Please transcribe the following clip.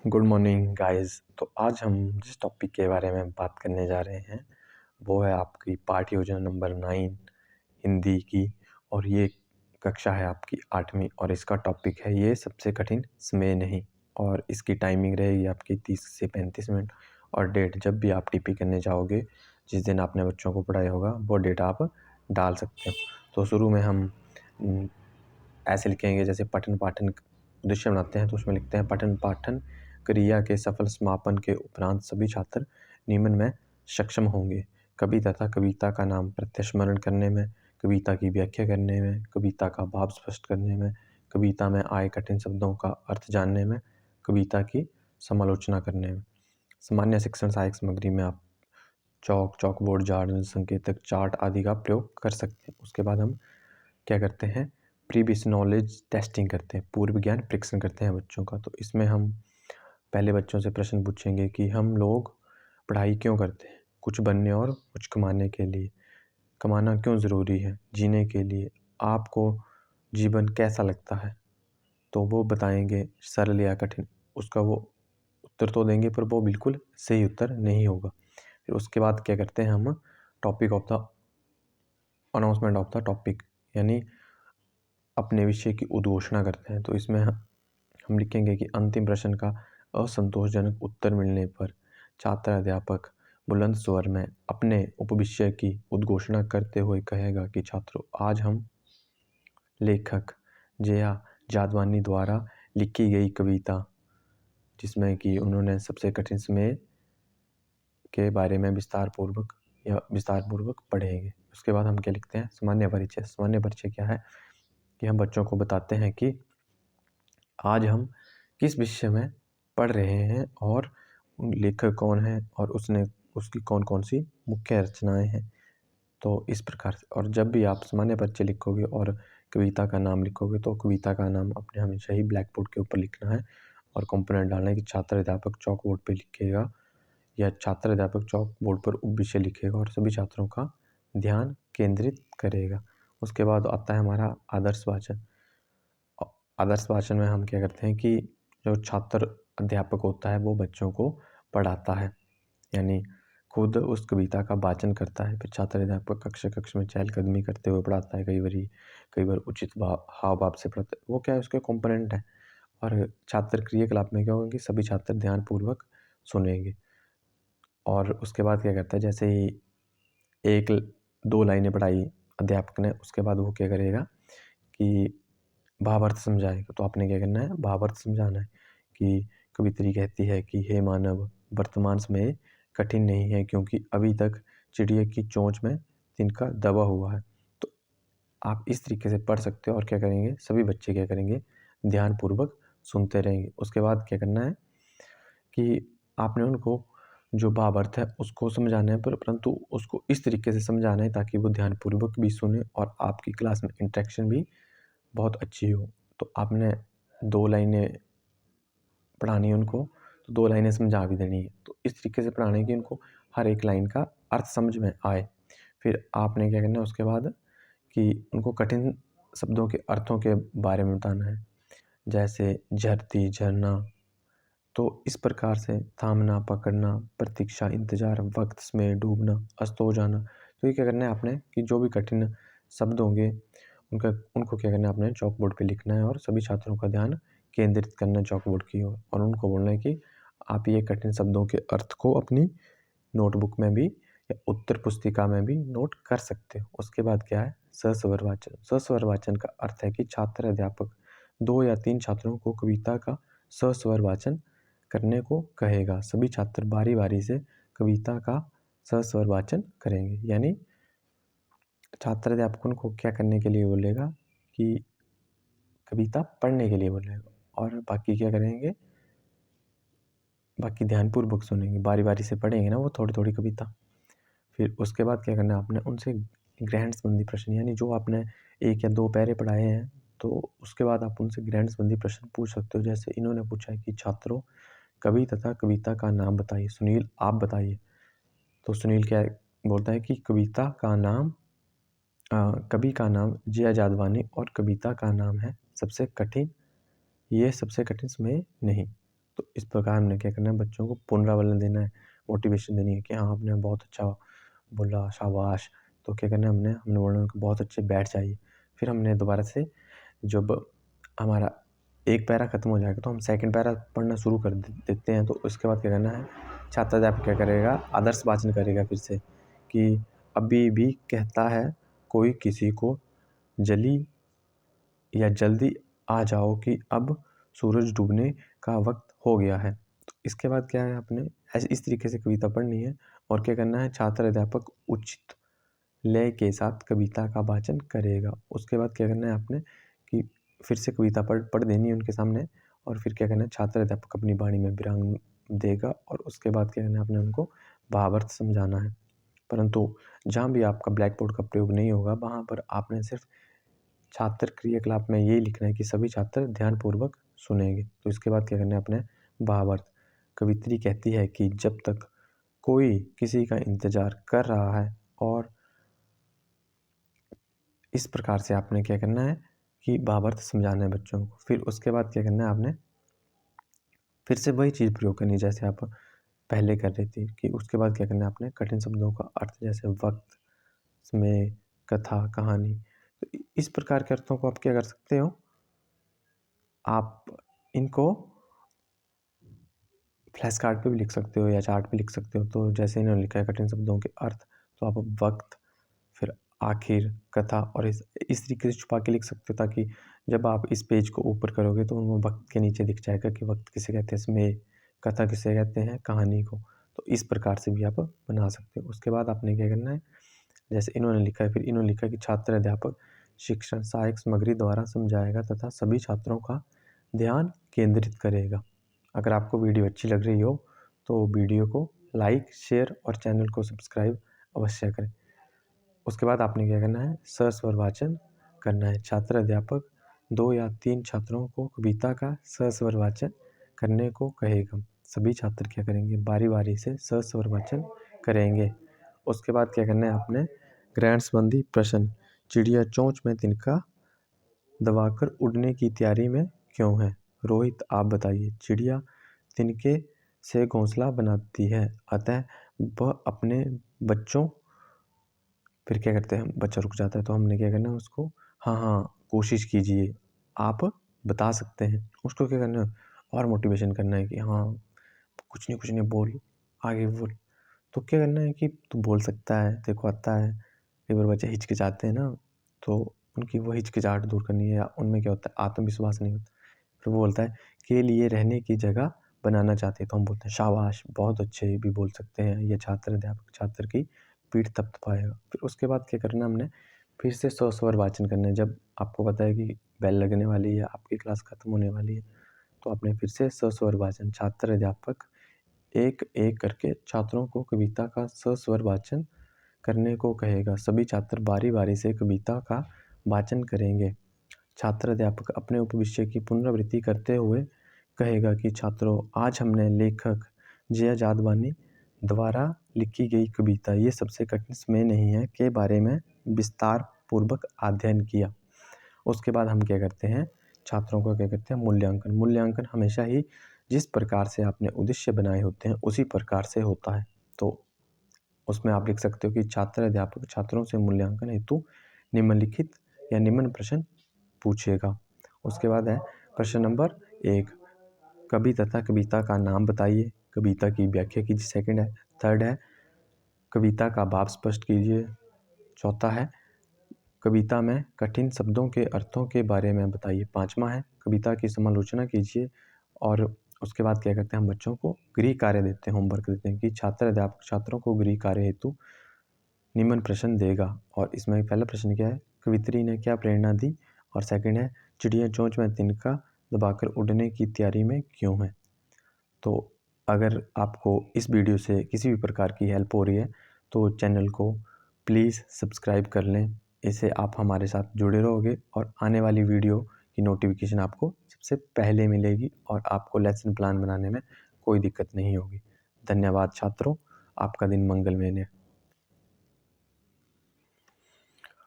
Good morning guys. तो आज हम जिस टॉपिक के बारे में बात करने जा रहे हैं वो है आपकी पाठ्य योजना नंबर 9 हिंदी की। और ये कक्षा है आपकी 8वीं और इसका टॉपिक है ये सबसे कठिन समय नहीं। और इसकी टाइमिंग रहेगी आपकी 30 से 35 मिनट। और डेट जब भी आप टीपी करने जाओगे, जिस दिन आपने बच्चों को पढ़ाया होगा वो डेट आप डाल सकते हो। तो शुरू में हम ऐसे लिखेंगे, जैसे पठन पाठन उद्देश्य बनाते हैं तो उसमें लिखते हैं पठन पाठन क्रिया के सफल समापन के उपरांत सभी छात्र निम्न में सक्षम होंगे: कवि तथा कविता का नाम प्रत्यस्मरण करने में, कविता की व्याख्या करने में, कविता का भाव स्पष्ट करने में, कविता में आए कठिन शब्दों का अर्थ जानने में, कविता की समालोचना करने में। सामान्य शिक्षण सहायक सामग्री में आप चॉकबोर्ड, जार, संकेतक, चार्ट आदि का प्रयोग कर सकते हैं। उसके बाद हम क्या करते हैं, प्रीवियस नॉलेज टेस्टिंग करते हैं, पूर्व ज्ञान परीक्षण करते हैं बच्चों का। तो इसमें हम पहले बच्चों से प्रश्न पूछेंगे कि हम लोग पढ़ाई क्यों करते हैं? कुछ बनने और कुछ कमाने के लिए। कमाना क्यों ज़रूरी है? जीने के लिए। आपको जीवन कैसा लगता है? तो वो बताएंगे, सरल या कठिन। उसका वो उत्तर तो देंगे पर वो बिल्कुल सही उत्तर नहीं होगा। फिर उसके बाद क्या करते हैं, हम topic of the announcement of the topic, यानी अपने विषय की उद्घोषणा करते हैं। तो इसमें हम लिखेंगे कि अंतिम प्रश्न का असंतोषजनक उत्तर मिलने पर छात्र अध्यापक बुलंद स्वर में अपने उपविषय की उद्घोषणा करते हुए कहेगा कि छात्रों, आज हम लेखक जया जादवानी द्वारा लिखी गई कविता, जिसमें कि उन्होंने सबसे कठिन समय के बारे में विस्तार पूर्वक पढ़ेंगे। उसके बाद हम क्या लिखते हैं, सामान्य परिचय। सामान्य परिचय क्या है कि हम बच्चों को बताते हैं कि आज हम किस विषय में पढ़ रहे हैं और लेखक कौन है और उसकी कौन कौन सी मुख्य रचनाएं हैं। तो इस प्रकार से, और जब भी आप सामान्य परिचय लिखोगे और कविता का नाम लिखोगे तो कविता का नाम अपने हमेशा ही ब्लैक बोर्ड के ऊपर लिखना है और कंपोनेंट डालना है कि छात्र अध्यापक चॉक बोर्ड पर लिखेगा या छात्र अध्यापक चॉक बोर्ड पर उपविषय लिखेगा और सभी छात्रों का ध्यान केंद्रित करेगा। उसके बाद आता है हमारा आदर्श वाचन। आदर्श वाचन में हम क्या करते हैं कि जो छात्र अध्यापक होता है वो बच्चों को पढ़ाता है, यानी खुद उस कविता का वाचन करता है। फिर छात्र अध्यापक कक्ष में चहलकदमी करते हुए पढ़ाता है, कई बार उचित हाव भाव से पढ़ाता है। वो क्या है, उसके कंपोनेंट है। और छात्र क्रियाकलाप में क्या होगा कि सभी छात्र ध्यानपूर्वक सुनेंगे। और उसके बाद क्या करता है, जैसे ही 1-2 लाइनें पढ़ाई अध्यापक ने, उसके बाद वो क्या करेगा कि भावार्थ समझाएगा। तो आपने क्या करना है, भावार्थ समझाना है कि कवित्री कहती है कि हे मानव, वर्तमान समय कठिन नहीं है क्योंकि अभी तक चिड़िया की चोंच में तिनका दबा हुआ है। तो आप इस तरीके से पढ़ सकते हो और क्या करेंगे, सभी बच्चे क्या करेंगे, ध्यानपूर्वक सुनते रहेंगे। उसके बाद क्या करना है कि आपने उनको जो भावार्थ है उसको समझाना है, परंतु उसको इस तरीके से समझाना है ताकि वो ध्यानपूर्वक भी सुने और आपकी क्लास में इंटरेक्शन भी बहुत अच्छी हो। तो आपने 2 लाइनें पढ़ानी है उनको, तो 2 लाइनें समझा भी देनी है। तो इस तरीके से पढ़ाना है कि उनको हर एक लाइन का अर्थ समझ में आए। फिर आपने क्या करना है उसके बाद कि उनको कठिन शब्दों के अर्थों के बारे में बताना है, जैसे झरती, झरना। तो इस प्रकार से थामना, पकड़ना, प्रतीक्षा, इंतजार, वक्त, समय, डूबना, अस्त हो जाना। तो ये क्या करना है आपने कि जो भी कठिन शब्द होंगे उनको क्या करना है, आपने चॉक बोर्ड पे लिखना है और सभी छात्रों का ध्यान केंद्रित करना है चॉक बोर्ड की ओर। और उनको बोलना है कि आप ये कठिन शब्दों के अर्थ को अपनी नोटबुक में भी या उत्तर पुस्तिका में भी नोट कर सकते हो। उसके बाद क्या है, सस्वर वाचन। सस्वर वाचन का अर्थ है कि छात्र अध्यापक 2 या 3 छात्रों को कविता का सस्वर वाचन करने को कहेगा। सभी छात्र बारी बारी से कविता का सस्वर वाचन करेंगे, यानी छात्र अध्यापक उनको क्या करने के लिए बोलेगा कि कविता पढ़ने के लिए बोलेगा और बाकी क्या करेंगे, बाकी ध्यानपूर्वक सुनेंगे, बारी बारी से पढ़ेंगे ना वो थोड़ी थोड़ी कविता। फिर उसके बाद क्या करना है, आपने उनसे ग्रहण संबंधी प्रश्न, यानी जो आपने 1 या 2 पैरे पढ़ाए हैं तो उसके बाद आप उनसे ग्रहण संबंधी प्रश्न पूछ सकते हो। जैसे इन्होंने पूछा है कि छात्रों, कवि तथा कविता का नाम बताइए। सुनील, आप बताइए। तो सुनील क्या बोलता है कि कविता का नाम कवि का नाम जया जादवानी और कविता का नाम है सबसे कठिन, ये सबसे कठिन समय नहीं। तो इस प्रकार हमने क्या करना है, बच्चों को पुनरावलोकन देना है, मोटिवेशन देनी है कि हाँ आपने बहुत अच्छा बोला, शाबाश। तो क्या करना है, हमने बोलना उनको बहुत अच्छे, बैठ जाइए। फिर हमने दोबारा से जब हमारा एक पैरा खत्म हो जाएगा तो हम सेकंड पैरा पढ़ना शुरू कर देते हैं। तो उसके बाद क्या करना है, छात्र अध्यापक क्या करेगा, आदर्श वाचन करेगा फिर से कि अभी भी कहता है कोई किसी को, जल्दी या जल्दी आ जाओ कि अब सूरज डूबने का वक्त हो गया है। तो इसके बाद क्या है, आपने ऐसे इस तरीके से कविता पढ़नी है और क्या करना है, छात्र अध्यापक उचित लय के साथ कविता का वाचन करेगा। उसके बाद क्या करना है आपने कि फिर से कविता पढ़ देनी है उनके सामने और फिर क्या करना है, छात्र अध्यापक अपनी वाणी में विराम देगा और उसके बाद क्या करना है, आपने उनको भावार्थ समझाना है। परंतु जहाँ भी आपका ब्लैक बोर्ड का प्रयोग नहीं होगा, वहाँ पर आपने सिर्फ छात्र क्रियाकलाप में यही लिखना है कि सभी छात्र ध्यानपूर्वक सुनेंगे। तो इसके बाद क्या करना है, अपने भावार्थ। कवित्री कहती है कि जब तक कोई किसी का इंतजार कर रहा है, और इस प्रकार से आपने क्या करना है कि भावार्थ समझाना है बच्चों को। फिर उसके बाद क्या करना है, आपने फिर से वही चीज़ प्रयोग करनी है जैसे आप पहले कर रही थी। कि उसके बाद क्या करना है, आपने कठिन शब्दों का अर्थ जैसे वक्त, समय, कथा, कहानी, तो इस प्रकार के अर्थों को आप क्या कर सकते हो, आप इनको फ्लैश कार्ड पे भी लिख सकते हो या चार्ट पे लिख सकते हो। तो जैसे इन्होंने लिखा है कठिन शब्दों के अर्थ, तो आप वक्त, फिर आखिर, कथा और इस तरीके से छुपा के लिख सकते हो ताकि जब आप इस पेज को ऊपर करोगे तो वो वक्त के नीचे दिख जाएगा कि वक्त किसे कहते हैं, समय, कथा किसे कहते हैं, कहानी को। तो इस प्रकार से भी आप बना सकते हो। उसके बाद आपने क्या करना है, जैसे इन्होंने लिखा है, फिर इन्होंने लिखा है कि छात्र अध्यापक शिक्षण सहायक सामग्री द्वारा समझाएगा तथा सभी छात्रों का ध्यान केंद्रित करेगा। अगर आपको वीडियो अच्छी लग रही हो तो वीडियो को लाइक, शेयर और चैनल को सब्सक्राइब अवश्य करें। उसके बाद आपने क्या करना है, सस्वर वाचन करना है। छात्र अध्यापक 2 या 3 छात्रों को कविता का सस्वर वाचन करने को कहेगा। सभी छात्र क्या करेंगे, बारी बारी से सस्वर वाचन करेंगे। उसके बाद क्या करना है, आपने ग्रहण संबंधी प्रश्न, चिड़िया चोंच में तिनका दबाकर उड़ने की तैयारी में क्यों है? रोहित आप बताइए। चिड़िया तिनके से घोंसला बनाती है, अतः वह अपने बच्चों, फिर क्या करते हैं, बच्चा रुक जाता है तो हमने क्या करना है उसको, हाँ कोशिश कीजिए, आप बता सकते हैं। उसको क्या करना है, और मोटिवेशन करना है कि हाँ कुछ नहीं बोल, आगे बोल। तो क्या करना है कि तू बोल सकता है, तेरे को आता है। कई बार बच्चे हिचकिचाते हैं ना, तो उनकी वो हिचकिचाहट दूर करनी है, या उनमें क्या होता है, आत्मविश्वास नहीं होता। फिर वो बोलता है के लिए रहने की जगह बनाना चाहते हैं, तो हम बोलते हैं शाबाश, बहुत अच्छे, भी बोल सकते हैं। ये छात्र अध्यापक छात्र की पीठ थपथपाएगा। फिर उसके बाद क्या करना है, हमने फिर से सस्वर वाचन करना है। जब आपको पता है कि बेल लगने वाली है, आपकी क्लास खत्म होने वाली है, तो आपने फिर से सस्वर वाचन, छात्र अध्यापक एक एक करके छात्रों को कविता का सस्वर वाचन करने को कहेगा। सभी छात्र बारी बारी से कविता का वाचन करेंगे। छात्र अध्यापक अपने उपविषय की पुनरावृत्ति करते हुए कहेगा कि छात्रों, आज हमने लेखक जया जादवानी द्वारा लिखी गई कविता ये सबसे कठिन समय नहीं है के बारे में विस्तार पूर्वक अध्ययन किया। उसके बाद हम क्या करते हैं, छात्रों का क्या करते हैं, मूल्यांकन। मूल्यांकन हमेशा ही जिस प्रकार से आपने उद्देश्य बनाए होते हैं उसी प्रकार से होता है। तो उसमें आप लिख सकते हो कि छात्र अध्यापक छात्रों से मूल्यांकन हेतु निम्नलिखित या निम्न प्रश्न पूछेगा। उसके बाद है प्रश्न नंबर 1, कवि तथा कविता का नाम बताइए, कविता की व्याख्या कीजिए। सेकंड है, थर्ड है कविता का भाव स्पष्ट कीजिए। चौथा है कविता में कठिन शब्दों के अर्थों के बारे में बताइए। पांचवा है कविता की समालोचना कीजिए। और उसके बाद क्या करते हैं, हम बच्चों को गृह कार्य देते हैं, होमवर्क देते हैं कि छात्र अध्यापक छात्रों को गृह कार्य हेतु निम्न प्रश्न देगा। और इसमें पहला प्रश्न क्या है, कवित्री ने क्या प्रेरणा दी। और सेकंड है चिड़िया चोंच में तिनका दबाकर उड़ने की तैयारी में क्यों है। तो अगर आपको इस वीडियो से किसी भी प्रकार की हेल्प हो रही है तो चैनल को प्लीज़ सब्सक्राइब कर लें। इससे आप हमारे साथ जुड़े रहोगे और आने वाली वीडियो की नोटिफिकेशन आपको सबसे पहले मिलेगी और आपको लेसन प्लान बनाने में कोई दिक्कत नहीं होगी। धन्यवाद छात्रों, आपका दिन मंगलमय रहे।